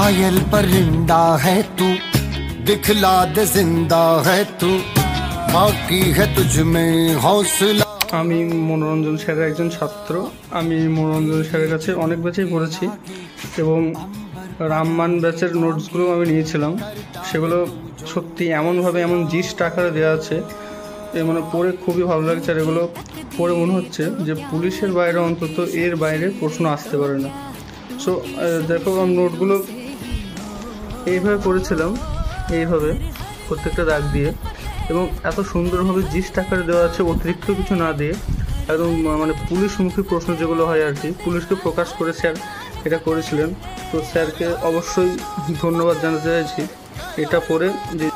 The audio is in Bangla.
घायल परिंदा है तू, दिखला दे जिंदा है तू, बाकी है तुझ में हौसला। আমি মনোরঞ্জন স্যারের একজন ছাত্র। আমি মনোরঞ্জন স্যারের কাছে অনেক ব্যাচেই পড়েছি এবং রামমান ব্যাচের নোটসগুলো আমি নিয়েছিলাম। সেগুলো সত্যি এমনভাবে এমন জিস্ট আকারে দেওয়া আছে, মানে পড়ে খুবই ভালো লাগছে। আর এগুলো পড়ে মনে হচ্ছে যে পুলিশের বাইরে অন্তত এর বাইরে প্রশ্ন আসতে পারে না। সো দেখো, আমি নোটগুলো এইভাবে করেছিলাম, এইভাবে প্রত্যেকটা দাগ দিয়ে, এবং এত সুন্দরভাবে জিস্ট আকারে দেওয়া আছে, অতিরিক্ত কিছু না দিয়ে একদম মানে পুলিশমুখী প্রশ্ন যেগুলো হয় আর কি, পুলিশকে প্রকাশ করে স্যার এটা করেছিলেন। তো স্যারকে অবশ্যই ধন্যবাদ জানাতে চাইছি এটা পড়ে, যে